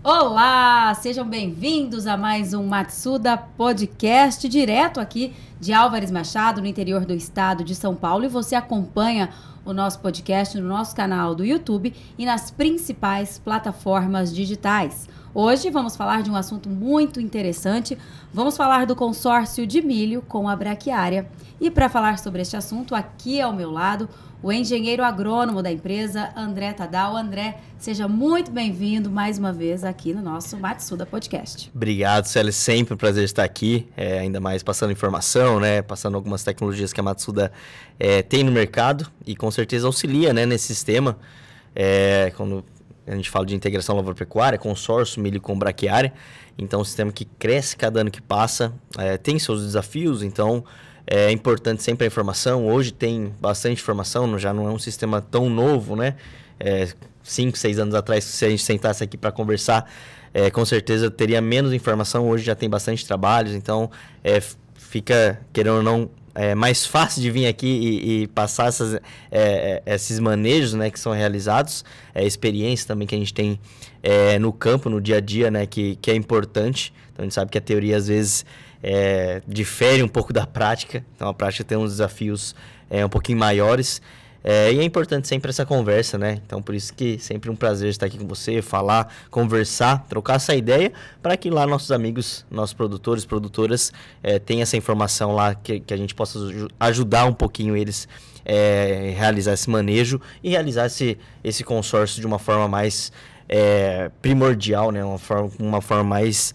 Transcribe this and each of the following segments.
Olá, sejam bem-vindos a mais um Matsuda Podcast, direto aqui de Álvares Machado, no interior do estado de São Paulo. E você acompanha o nosso podcast no nosso canal do YouTube e nas principais plataformas digitais. Hoje vamos falar de um assunto muito interessante. Vamos falar do consórcio de milho com a braquiária. E para falar sobre este assunto, aqui ao meu lado, o engenheiro agrônomo da empresa, André Tadal. André, seja muito bem-vindo mais uma vez aqui no nosso Matsuda Podcast. Obrigado, Célia. Sempre um prazer estar aqui, ainda mais passando informação, né? Passando algumas tecnologias que a Matsuda tem no mercado e com certeza auxilia, né, nesse sistema. Quando a gente fala de integração lavoura-pecuária, consórcio milho com braquiária, então é um sistema que cresce cada ano que passa, tem seus desafios, então é importante sempre a informação. Hoje tem bastante informação, já não é um sistema tão novo, né? 5, 6 anos atrás, se a gente sentasse aqui para conversar, com certeza teria menos informação. Hoje já tem bastante trabalhos, então fica, querendo ou não, mais fácil de vir aqui e passar esses manejos, né, que são realizados, experiência também que a gente tem no campo, no dia a dia, né, que é importante. Então a gente sabe que a teoria às vezes difere um pouco da prática, então a prática tem uns desafios um pouquinho maiores, e é importante sempre essa conversa, né? Então por isso que sempre um prazer estar aqui com você, falar, conversar, trocar essa ideia, para que lá nossos amigos, nossos produtores, produtoras, tenham essa informação lá, que a gente possa ajudar um pouquinho eles realizar esse manejo e realizar esse consórcio de uma forma mais primordial, né? Uma forma mais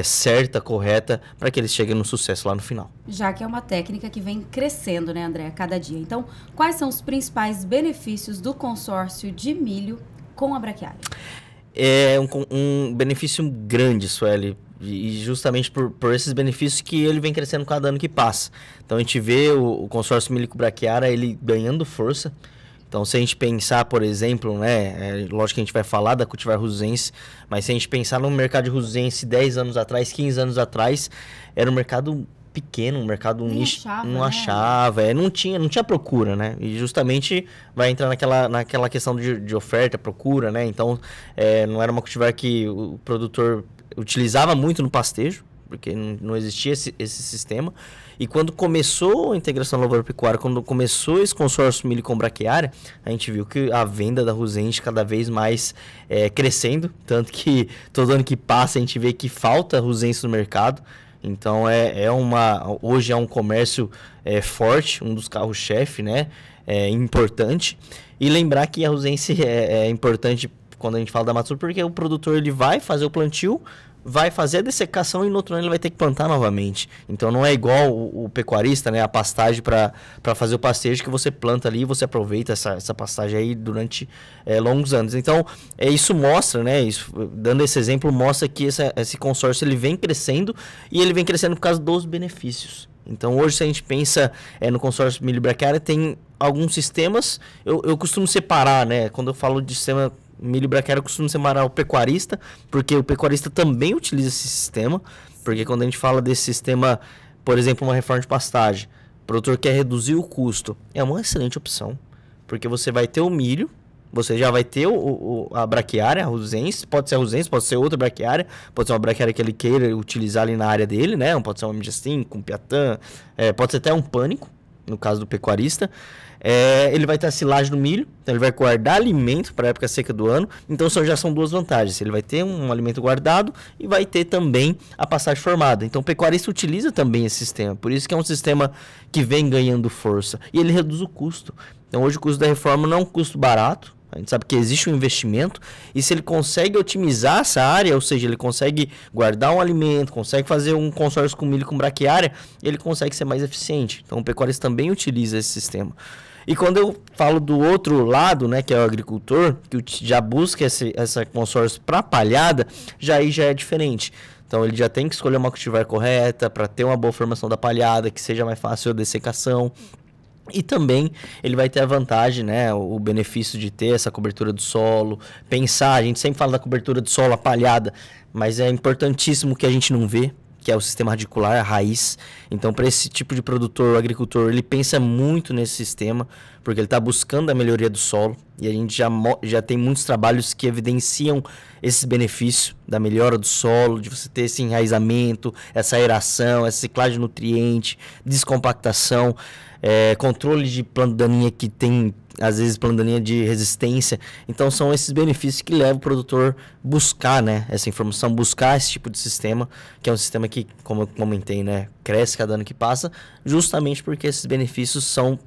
certa, correta, para que eles cheguem no sucesso lá no final. Já que é uma técnica que vem crescendo, né, André, a cada dia. Então, quais são os principais benefícios do consórcio de milho com a braquiária? É um benefício grande, Sueli, e justamente por esses benefícios que ele vem crescendo cada ano que passa. Então, a gente vê o consórcio milho com braquiária, ele ganhando força. Então, se a gente pensar, por exemplo, né, lógico que a gente vai falar da cultivar ruzense, mas se a gente pensar no mercado de ruzense 10 anos atrás, 15 anos atrás, era um mercado pequeno, um mercado nicho, não achava, não tinha procura, né? E justamente vai entrar naquela questão de oferta, procura, né? Então, não era uma cultivar que o produtor utilizava muito no pastejo, porque não existia esse sistema. E quando começou a integração lavoura-pecuária, quando começou esse consórcio milho com braquiária, a gente viu que a venda da Rusente cada vez mais crescendo, tanto que todo ano que passa a gente vê que falta Ruzense no mercado. Então hoje é um comércio forte, um dos carros-chefe, né? Importante. E lembrar que a Ruzense é importante quando a gente fala da Matsuda, porque o produtor ele vai fazer o plantio, vai fazer a dessecação e no outro ano ele vai ter que plantar novamente. Então não é igual o pecuarista, né, a pastagem para fazer o pastejo, que você planta ali e você aproveita essa pastagem aí durante longos anos. Então isso mostra, né, dando esse exemplo, mostra que esse consórcio ele vem crescendo, e ele vem crescendo por causa dos benefícios. Então hoje, se a gente pensa no consórcio milho braquiária, tem alguns sistemas, eu costumo separar, né, quando eu falo de sistema milho braquiária, eu costumo separar o pecuarista, porque o pecuarista também utiliza esse sistema, porque quando a gente fala desse sistema, por exemplo, uma reforma de pastagem, o produtor quer reduzir o custo, é uma excelente opção, porque você vai ter o milho, você já vai ter a braquiária, a ruzense, pode ser a ruzense, pode ser outra braquiária, pode ser uma braquiária que ele queira utilizar ali na área dele, né? Pode ser uma MG5, um Piatã, pode ser até um pânico, no caso do pecuarista. Ele vai ter a silagem no milho, então ele vai guardar alimento para a época seca do ano. Então já são duas vantagens: ele vai ter um alimento guardado e vai ter também a pastagem formada. Então o pecuarista utiliza também esse sistema, por isso que é um sistema que vem ganhando força, e ele reduz o custo. Então hoje o custo da reforma não é um custo barato, a gente sabe que existe um investimento, e se ele consegue otimizar essa área, ou seja, ele consegue guardar um alimento, consegue fazer um consórcio com milho com braquiária, ele consegue ser mais eficiente. Então o pecuarista também utiliza esse sistema. E quando eu falo do outro lado, né, que é o agricultor, que já busca essa consórcio para palhada, já é diferente. Então ele já tem que escolher uma cultivar correta para ter uma boa formação da palhada, que seja mais fácil a dessecação. E também ele vai ter a vantagem, né, o benefício de ter essa cobertura do solo, pensar, a gente sempre fala da cobertura do solo, a palhada, mas é importantíssimo que a gente não vê, que é o sistema radicular, a raiz. Então, para esse tipo de produtor, o agricultor, ele pensa muito nesse sistema, porque ele está buscando a melhoria do solo, e a gente já tem muitos trabalhos que evidenciam esses benefícios da melhora do solo, de você ter esse enraizamento, essa aeração, essa ciclagem de nutriente, descompactação, controle de planta daninha que tem, às vezes, planta daninha de resistência. Então, são esses benefícios que levam o produtor buscar, né, essa informação, buscar esse tipo de sistema, que é um sistema que, como eu comentei, né, cresce cada ano que passa, justamente porque esses benefícios são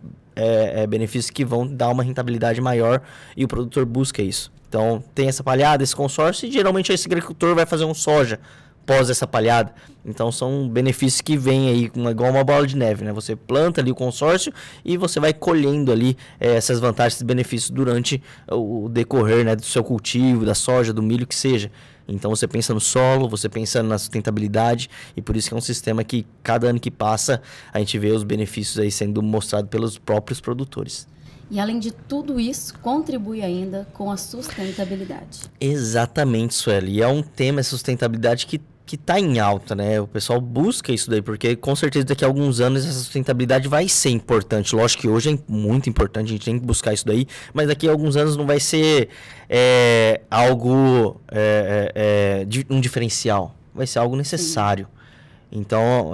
benefícios que vão dar uma rentabilidade maior e o produtor busca isso. Então, tem essa palhada, esse consórcio, e geralmente esse agricultor vai fazer um soja pós essa palhada. Então, são benefícios que vêm aí igual uma bola de neve, né? Você planta ali o consórcio e você vai colhendo ali essas vantagens, esses benefícios durante o decorrer, né, do seu cultivo, da soja, do milho, que seja. Então, você pensa no solo, você pensa na sustentabilidade, e por isso que é um sistema que, cada ano que passa, a gente vê os benefícios aí sendo mostrados pelos próprios produtores. E, além de tudo isso, contribui ainda com a sustentabilidade. Exatamente, Sueli. E é um tema, a sustentabilidade, que está em alta, né? O pessoal busca isso daí, porque com certeza daqui a alguns anos essa sustentabilidade vai ser importante. Lógico que hoje é muito importante, a gente tem que buscar isso daí, mas daqui a alguns anos não vai ser algo, um diferencial, vai ser algo necessário. Sim. Então,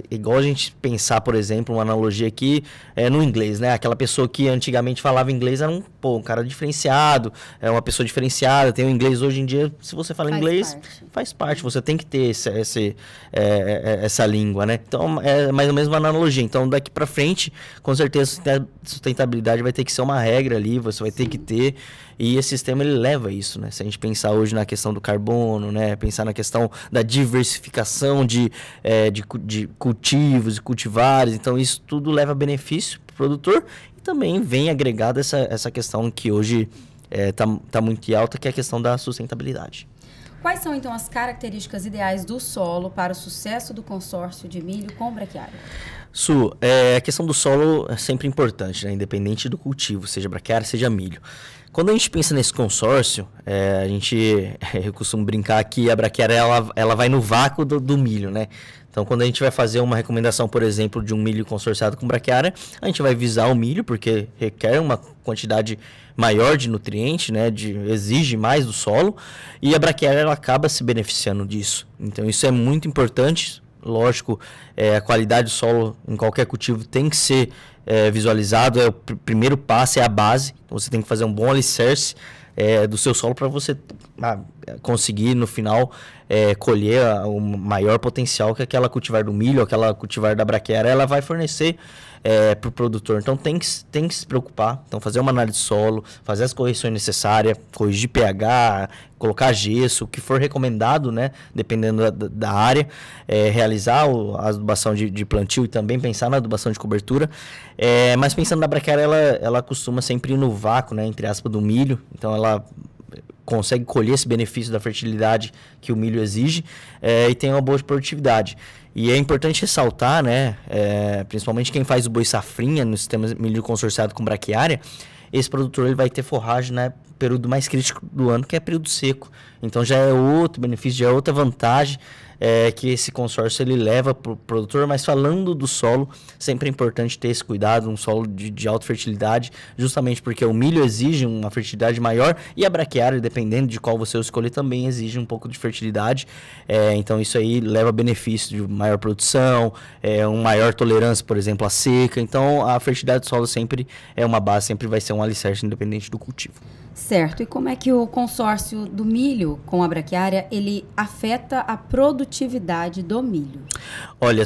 igual a gente pensar, por exemplo, uma analogia aqui no inglês, né? Aquela pessoa que antigamente falava inglês era um cara diferenciado, uma pessoa diferenciada. Tem o inglês hoje em dia, se você fala inglês, faz parte. Você tem que ter essa língua, né? Então, é mais ou menos uma analogia. Então, daqui para frente, com certeza, a sustentabilidade vai ter que ser uma regra ali, você vai ter que ter. E esse sistema, ele leva isso, né? Se a gente pensar hoje na questão do carbono, né? Pensar na questão da diversificação de cultivos e cultivares. Então, isso tudo leva benefício para o produtor, e também vem agregado essa questão que hoje tá muito alta, que é a questão da sustentabilidade. Quais são, então, as características ideais do solo para o sucesso do consórcio de milho com braquiária? A questão do solo é sempre importante, né? Independente do cultivo, seja braquiária, seja milho. Quando a gente pensa nesse consórcio, eu costumo brincar que a braquiária ela vai no vácuo do milho, né? Então, quando a gente vai fazer uma recomendação, por exemplo, de um milho consorciado com braquiária, a gente vai visar o milho, porque requer uma quantidade maior de nutriente, né? Exige mais do solo, e a braquiária ela acaba se beneficiando disso. Então, isso é muito importante. Lógico, a qualidade do solo em qualquer cultivo tem que ser visualizado, o primeiro passo, é a base. Então, você tem que fazer um bom alicerce do seu solo para você conseguir, no final, colher o maior potencial que aquela cultivar do milho, aquela cultivar da braquiária, ela vai fornecer para o produtor. Então, tem que se preocupar. Então, fazer uma análise de solo, fazer as correções necessárias, corrigir pH, colocar gesso, o que for recomendado, né? Dependendo da área, realizar a adubação de plantio e também pensar na adubação de cobertura. Mas pensando na braquiária, ela costuma sempre ir no vácuo, né? Entre aspas, do milho. Então, ela consegue colher esse benefício da fertilidade que o milho exige e tem uma boa produtividade. E é importante ressaltar, né, principalmente quem faz o boi safrinha no sistema milho consorciado com braquiária, esse produtor ele vai ter forragem no período mais crítico do ano, que é período seco. Então já é outro benefício, já é outra vantagem que esse consórcio ele leva para o produtor. Mas falando do solo, sempre é importante ter esse cuidado, um solo de alta fertilidade, justamente porque o milho exige uma fertilidade maior e a braquiária, dependendo de qual você escolher, também exige um pouco de fertilidade. Então isso aí leva benefício de maior produção, uma maior tolerância, por exemplo, à seca. Então a fertilidade do solo sempre é uma base, sempre vai ser um alicerce independente do cultivo. Certo. E como é que o consórcio do milho com a braquiária, ele afeta a produtividade do milho? Olha,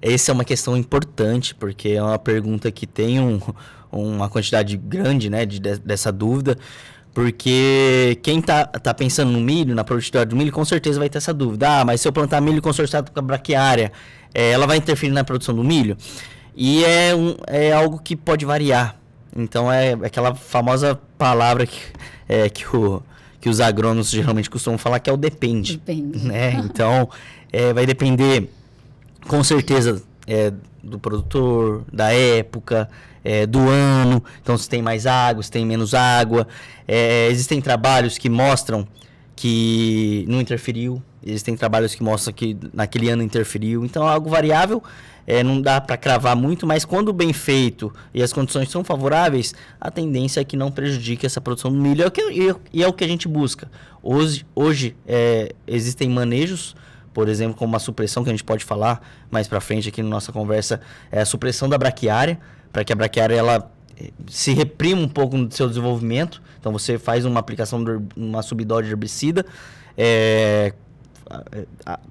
essa é uma questão importante, porque é uma pergunta que tem uma quantidade grande, né, dessa dúvida, porque quem tá pensando no milho, na produtividade do milho, com certeza vai ter essa dúvida. Mas se eu plantar milho consorciado com a braquiária, ela vai interferir na produção do milho? E é algo que pode variar. Então, é aquela famosa palavra que os agrônomos geralmente costumam falar, que é o depende. Depende. Né? Então, vai depender, com certeza, do produtor, da época, do ano. Então, se tem mais água, se tem menos água. Existem trabalhos que mostram que não interferiu. Existem trabalhos que mostram que naquele ano interferiu. Então, é algo variável, não dá para cravar muito, mas quando bem feito e as condições são favoráveis, a tendência é que não prejudique essa produção do milho. E é o que a gente busca. Hoje existem manejos, por exemplo, como uma supressão, que a gente pode falar mais para frente aqui na nossa conversa, é a supressão da braquiária, para que a braquiária ela se reprima um pouco no seu desenvolvimento. Então, você faz uma aplicação de uma subdose de herbicida,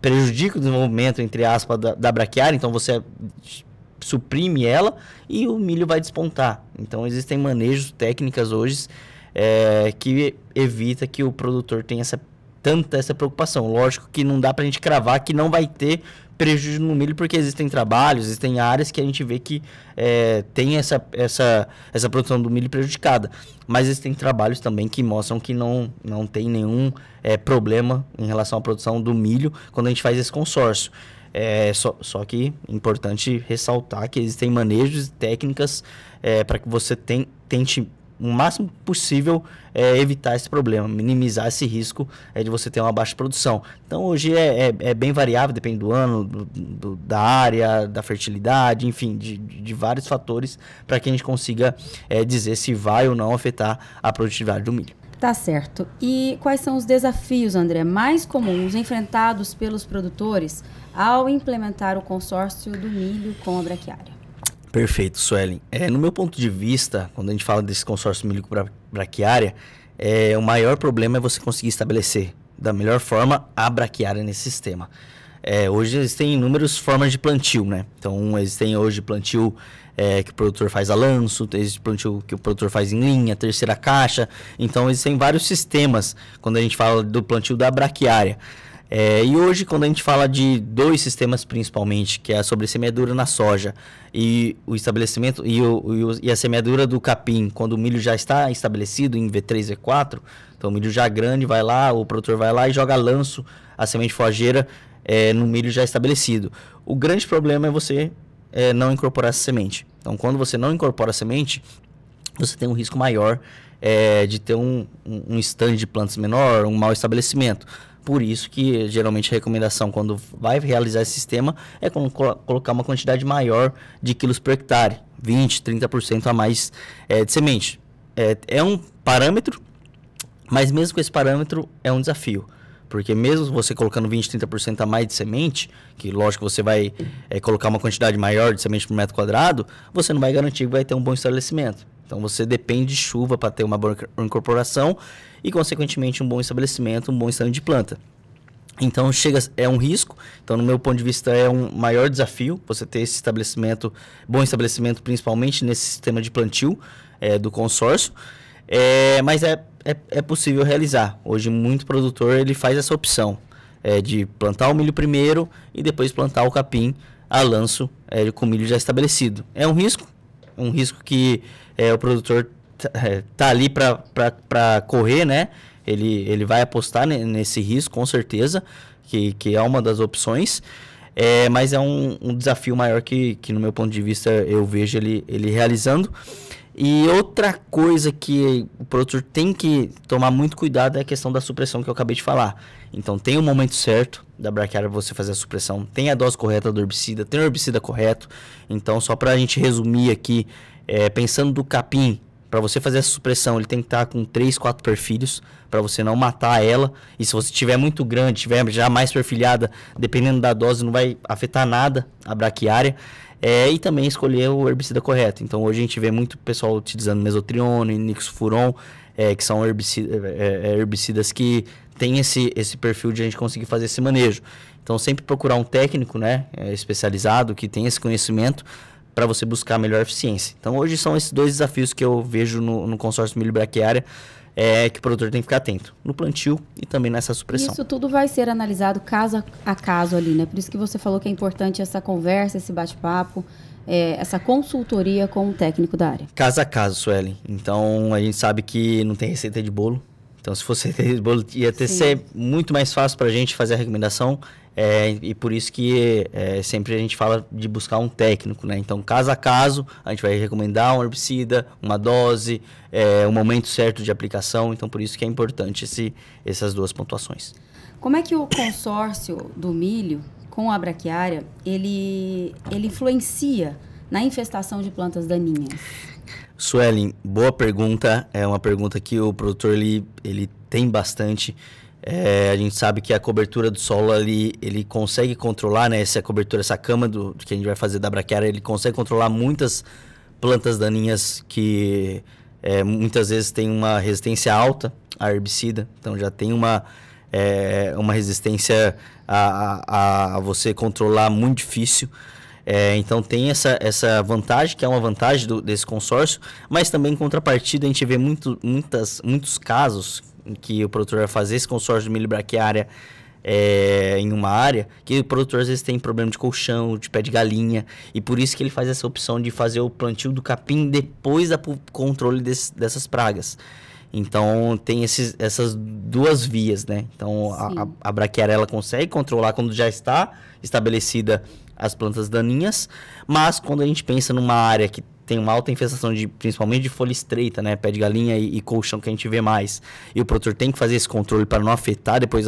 prejudica o desenvolvimento, entre aspas, da braquiária, então você suprime ela e o milho vai despontar. Então, existem manejos, técnicas hoje que evita que o produtor tenha tanta essa preocupação. Lógico que não dá pra gente cravar que não vai ter prejuízo no milho, porque existem trabalhos, existem áreas que a gente vê que tem essa produção do milho prejudicada. Mas existem trabalhos também que mostram que não tem nenhum problema em relação à produção do milho quando a gente faz esse consórcio. Só que é importante ressaltar que existem manejos e técnicas para que você tente o máximo possível evitar esse problema, minimizar esse risco de você ter uma baixa produção. Então, hoje é bem variável, depende do ano, da área, da fertilidade, enfim, de vários fatores para que a gente consiga dizer se vai ou não afetar a produtividade do milho. Tá certo. E quais são os desafios, André, mais comuns enfrentados pelos produtores ao implementar o consórcio do milho com a braquiária? Perfeito, Suelen. No meu ponto de vista, quando a gente fala desse consórcio milho com braquiária, o maior problema é você conseguir estabelecer da melhor forma a braquiária nesse sistema. Hoje existem inúmeras formas de plantio, né? Então, existem hoje plantio que o produtor faz a lanço, existe plantio que o produtor faz em linha, terceira caixa. Então, existem vários sistemas quando a gente fala do plantio da braquiária. E hoje, quando a gente fala de dois sistemas principalmente, que é a sobressemeadura na soja e o estabelecimento e a semeadura do capim, quando o milho já está estabelecido em V3, V4, então o milho já grande vai lá, o produtor vai lá e joga lanço, a semente forrageira no milho já estabelecido. O grande problema é você não incorporar essa semente. Então, quando você não incorpora a semente, você tem um risco maior de ter um stand de plantas menor, um mau estabelecimento. Por isso que, geralmente, a recomendação, quando vai realizar esse sistema, é colocar uma quantidade maior de quilos por hectare, 20%, 30% a mais de semente. É um parâmetro, mas mesmo com esse parâmetro, é um desafio. Porque mesmo você colocando 20%, 30% a mais de semente, que lógico que você vai colocar uma quantidade maior de semente por metro quadrado, você não vai garantir que vai ter um bom estabelecimento. Então, você depende de chuva para ter uma boa incorporação e, consequentemente, um bom estabelecimento, um bom stand de planta. Então, é um risco. Então, no meu ponto de vista, é um maior desafio você ter esse bom estabelecimento, principalmente nesse sistema de plantio do consórcio. Mas é possível realizar. Hoje, muito produtor ele faz essa opção de plantar o milho primeiro e depois plantar o capim a lanço com o milho já estabelecido. É um risco que o produtor tá ali para correr, né? Ele vai apostar nesse risco, com certeza, que é uma das opções. Mas é um desafio maior que, no meu ponto de vista, eu vejo ele realizando. E outra coisa que o produtor tem que tomar muito cuidado é a questão da supressão que eu acabei de falar. Então, tem o momento certo da braquiária para você fazer a supressão, tem a dose correta do herbicida, tem o herbicida correto. Então, só para a gente resumir aqui, pensando do capim, para você fazer essa supressão, ele tem que estar com 3, 4 perfilhos, para você não matar ela. E se você tiver muito grande, tiver já mais perfilhada, dependendo da dose, não vai afetar nada a braquiária. E também escolher o herbicida correto. Então, hoje a gente vê muito pessoal utilizando mesotrione, nixfuron, que são herbicidas que têm esse perfil de a gente conseguir fazer esse manejo. Então, sempre procurar um técnico, né, especializado, que tem esse conhecimento, para você buscar a melhor eficiência. Então, hoje são esses dois desafios que eu vejo no consórcio milho braquiária, que o produtor tem que ficar atento, no plantio e também nessa supressão. Isso tudo vai ser analisado caso a caso ali, né? Por isso que você falou que é importante essa conversa, esse bate-papo, essa consultoria com o técnico da área. Caso a caso, Suelen. Então, a gente sabe que não tem receita de bolo, Então, se fosse ia ter ser muito mais fácil para a gente fazer a recomendação. E por isso que sempre a gente fala de buscar um técnico, né? Então, caso a caso, a gente vai recomendar um herbicida, uma dose, o momento certo de aplicação. Então, por isso que é importante essas duas pontuações. Como é que o consórcio do milho com a braquiária, ele influencia na infestação de plantas daninhas? Suelen, boa pergunta. É uma pergunta que o produtor ele tem bastante. A gente sabe que a cobertura do solo ele consegue controlar, né? Essa cobertura, essa cama que a gente vai fazer da braquiária, ele consegue controlar muitas plantas daninhas que muitas vezes tem uma resistência alta a herbicida. Então já tem uma resistência a você controlar muito difícil. Então tem essa vantagem, que é uma vantagem desse consórcio, mas também em contrapartida a gente vê muitos casos em que o produtor vai fazer esse consórcio de milho braquiária em uma área, que o produtor às vezes tem problema de colchão, de pé de galinha, e por isso que ele faz essa opção de fazer o plantio do capim depois do controle dessas pragas. Então tem essas duas vias, né? Então a braquiária ela consegue controlar quando já está estabelecida as plantas daninhas, mas quando a gente pensa numa área que tem uma alta infestação principalmente de folha estreita, né, pé de galinha e colchão, que a gente vê mais, e o produtor tem que fazer esse controle para não afetar depois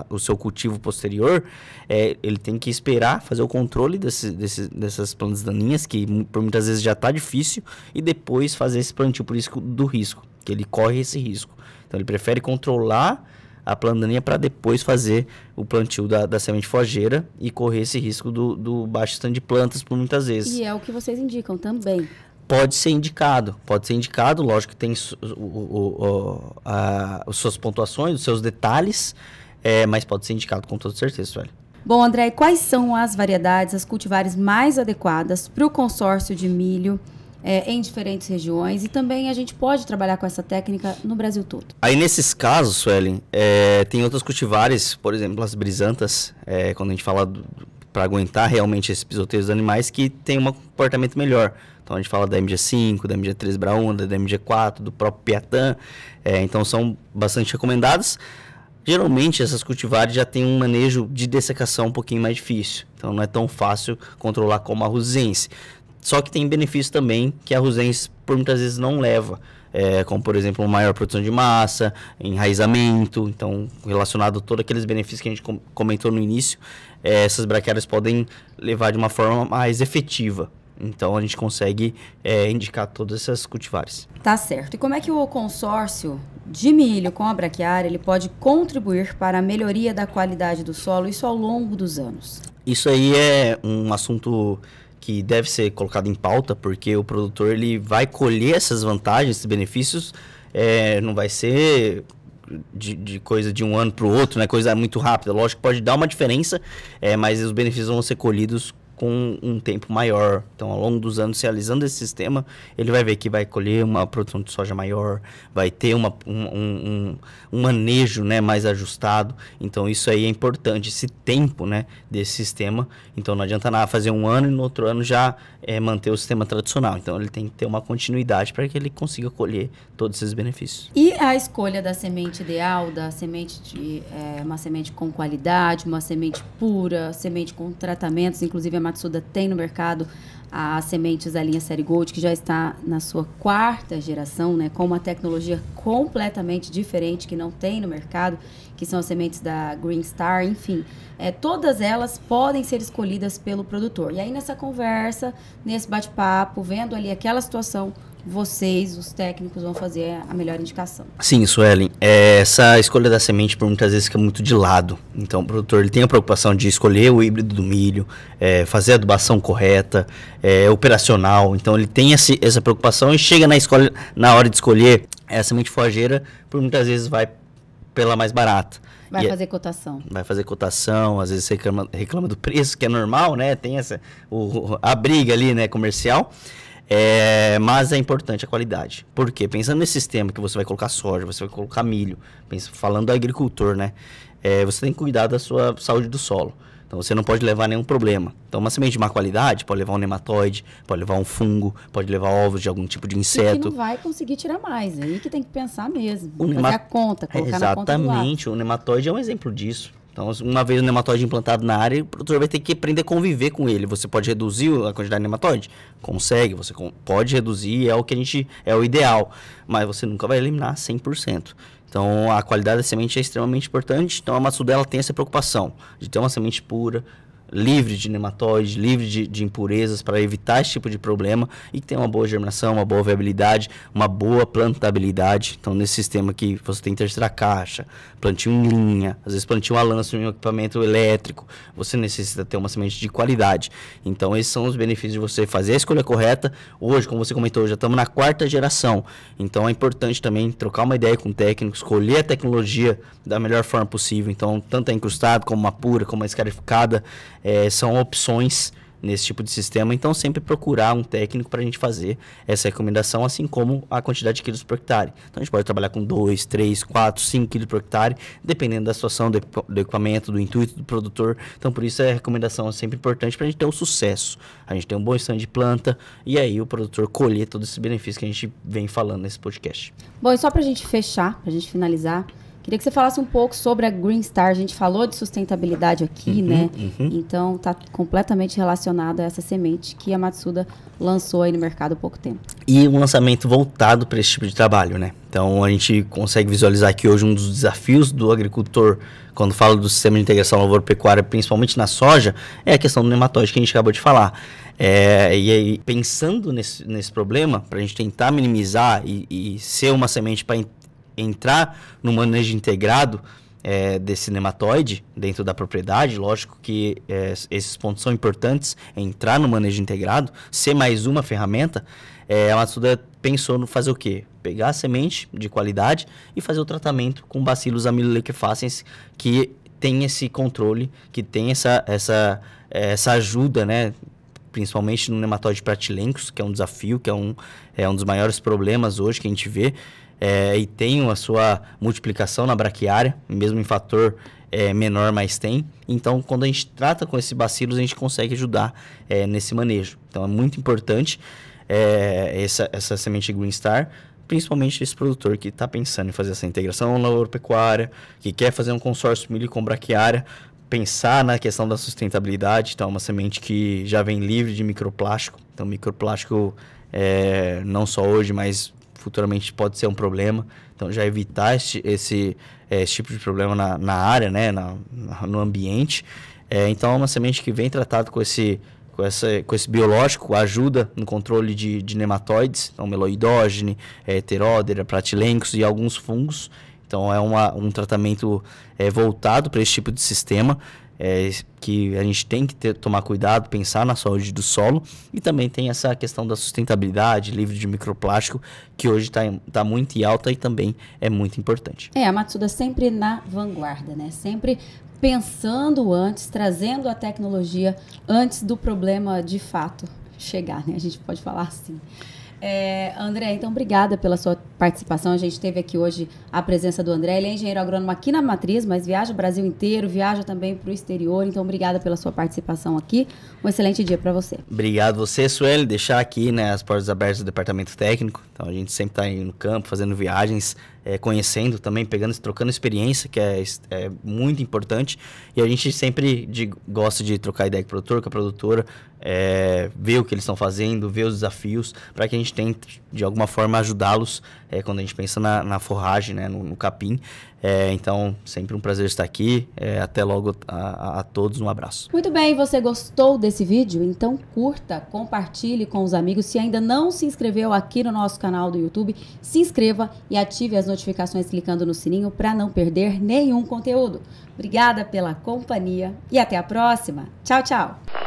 o seu cultivo posterior, ele tem que esperar fazer o controle dessas plantas daninhas, que por muitas vezes já está difícil, e depois fazer esse plantio por isso do risco, que ele corre esse risco. Então ele prefere controlar a planta daninha para depois fazer o plantio da semente forageira e correr esse risco do baixo stand de plantas por muitas vezes. E é o que vocês indicam também. Pode ser indicado, lógico que tem as suas pontuações, os seus detalhes, mas pode ser indicado com toda certeza, velho. Bom, André, e quais são as variedades, as cultivares mais adequadas para o consórcio de milho em diferentes regiões, e também a gente pode trabalhar com essa técnica no Brasil todo? Aí nesses casos, Suelen, tem outras cultivares, por exemplo, as brisantas, quando a gente fala para aguentar realmente esses pisoteios dos animais, que tem um comportamento melhor. Então a gente fala da MG5, da MG3 Braunda, da MG4, do próprio Piatã, então são bastante recomendadas. Geralmente essas cultivares já têm um manejo de dessecação um pouquinho mais difícil, então não é tão fácil controlar como a rusiense. Só que tem benefícios também que a rusiense por muitas vezes não leva, como por exemplo uma maior produção de massa, enraizamento, então relacionado a todos aqueles benefícios que a gente comentou no início, essas braquiárias podem levar de uma forma mais efetiva. Então a gente consegue indicar todas essas cultivares. Tá certo. E como é que o consórcio de milho com a braquiária ele pode contribuir para a melhoria da qualidade do solo, isso ao longo dos anos? Isso aí é um assunto que deve ser colocado em pauta, porque o produtor ele vai colher essas vantagens, esses benefícios, não vai ser de coisa de um ano para o outro, né? Coisa muito rápida. Lógico que pode dar uma diferença, mas os benefícios vão ser colhidos com um tempo maior. Então, ao longo dos anos, realizando esse sistema, ele vai ver que vai colher uma produção de soja maior, vai ter um manejo, né, mais ajustado. Então, isso aí é importante, esse tempo, né, desse sistema. Então, não adianta nada fazer um ano e no outro ano já manter o sistema tradicional. Então, ele tem que ter uma continuidade para que ele consiga colher todos esses benefícios. E a escolha da semente ideal, da semente uma semente com qualidade, uma semente pura, semente com tratamentos, inclusive a Matsuda tem no mercado as sementes da linha Série Gold, que já está na sua 4ª geração, né, com uma tecnologia completamente diferente que não tem no mercado, que são as sementes da Green Star, enfim. Todas elas podem ser escolhidas pelo produtor. E aí nessa conversa, nesse bate-papo, vendo ali aquela situação, vocês, os técnicos, vão fazer a melhor indicação. Sim, Suelen. Essa escolha da semente, por muitas vezes, fica muito de lado. Então, o produtor ele tem a preocupação de escolher o híbrido do milho, fazer a adubação correta, operacional. Então, ele tem essa preocupação e chega na hora de escolher a semente forageira, por muitas vezes vai pela mais barata. Vai fazer cotação. Vai fazer cotação, às vezes você reclama do preço, que é normal, né? Tem a briga ali, né, comercial. Mas é importante a qualidade. Por quê? Pensando nesse sistema que você vai colocar soja, você vai colocar milho, falando do agricultor, né? Você tem que cuidar da sua saúde do solo. Então você não pode levar nenhum problema. Então uma semente de má qualidade pode levar um nematóide, pode levar um fungo, pode levar ovos de algum tipo de inseto. E que não vai conseguir tirar mais, aí que tem que pensar mesmo. Fazer a conta, colocar na conta do lado. Exatamente, o nematóide é um exemplo disso. Então, uma vez o nematóide implantado na área, o produtor vai ter que aprender a conviver com ele. Você pode reduzir a quantidade de nematóide? Consegue, você pode reduzir, é o que é o ideal. Mas você nunca vai eliminar 100%. Então, a qualidade da semente é extremamente importante. Então, a Matsuda ela tem essa preocupação de ter uma semente pura, livre de nematóide, livre de impurezas, para evitar esse tipo de problema e que tenha uma boa germinação, uma boa viabilidade, uma boa plantabilidade. Então, nesse sistema aqui, você tem terceira caixa, plantio em linha, às vezes plantio a lança em um equipamento elétrico, você necessita ter uma semente de qualidade. Então, esses são os benefícios de você fazer a escolha correta. Hoje, como você comentou, já estamos na 4ª geração. Então, é importante também trocar uma ideia com o técnico, escolher a tecnologia da melhor forma possível. Então, tanto a incrustado, como uma pura, como a escarificada, são opções nesse tipo de sistema, então sempre procurar um técnico para a gente fazer essa recomendação, assim como a quantidade de quilos por hectare. Então a gente pode trabalhar com 2, 3, 4, 5 quilos por hectare, dependendo da situação do equipamento, do intuito do produtor. Então por isso a recomendação é sempre importante para a gente ter o sucesso, a gente ter um bom stand de planta e aí o produtor colher todos esses benefícios que a gente vem falando nesse podcast. Bom, e só para a gente fechar, para a gente finalizar, queria que você falasse um pouco sobre a Green Star. A gente falou de sustentabilidade aqui, né? Então, está completamente relacionado a essa semente que a Matsuda lançou aí no mercado há pouco tempo. E um lançamento voltado para esse tipo de trabalho, né? Então, a gente consegue visualizar que hoje um dos desafios do agricultor, quando fala do sistema de integração lavoura-pecuária, principalmente na soja, é a questão do nematóide que a gente acabou de falar. E aí, pensando nesse problema, para a gente tentar minimizar e ser uma semente para entrar no manejo integrado desse nematóide dentro da propriedade, lógico que esses pontos são importantes, entrar no manejo integrado, ser mais uma ferramenta, a Matsuda pensou no fazer o quê? Pegar a semente de qualidade e fazer o tratamento com bacilos amilolequefáceis que tem esse controle, que tem essa ajuda, né? Principalmente no nematóide pratilencos, que é um desafio, que é um dos maiores problemas hoje que a gente vê. E tem a sua multiplicação na braquiária, mesmo em fator menor, mas tem. Então, quando a gente trata com esses bacilos, a gente consegue ajudar nesse manejo. Então, é muito importante essa semente Green Star, principalmente esse produtor que está pensando em fazer essa integração lavoura-pecuária, que quer fazer um consórcio milho com braquiária, pensar na questão da sustentabilidade. Então, é uma semente que já vem livre de microplástico. Então, microplástico não só hoje, mas futuramente pode ser um problema. Então, já evitar esse tipo de problema na área, né, no ambiente. Então, é uma semente que vem tratada com esse biológico, ajuda no controle de nematóides, então meloidógene, heteródera, pratilencos e alguns fungos. Então, é um tratamento voltado para esse tipo de sistema, que a gente tem que tomar cuidado, pensar na saúde do solo, e também tem essa questão da sustentabilidade, livre de microplástico, que hoje está muito em alta e também é muito importante. A Matsuda sempre na vanguarda, né? Sempre pensando antes, trazendo a tecnologia antes do problema de fato chegar, né? A gente pode falar assim. André, então obrigada pela sua participação. A gente teve aqui hoje a presença do André. Ele é engenheiro agrônomo aqui na Matriz, mas viaja o Brasil inteiro, viaja também para o exterior. Então obrigada pela sua participação aqui. Um excelente dia para você. Obrigado você, Sueli. Deixar aqui, né, as portas abertas do departamento técnico. Então a gente sempre está aí no campo, fazendo viagens, conhecendo também, trocando experiência, que é muito importante. E a gente sempre gosta de trocar ideia com o produtor, com a produtora, ver o que eles estão fazendo, ver os desafios, para que a gente tente, de alguma forma, ajudá-los quando a gente pensa na forragem, né, no capim. Então, sempre um prazer estar aqui. Até logo a todos, um abraço. Muito bem, você gostou desse vídeo? Então curta, compartilhe com os amigos. Se ainda não se inscreveu aqui no nosso canal do YouTube, se inscreva e ative as notificações clicando no sininho para não perder nenhum conteúdo. Obrigada pela companhia e até a próxima. Tchau, tchau!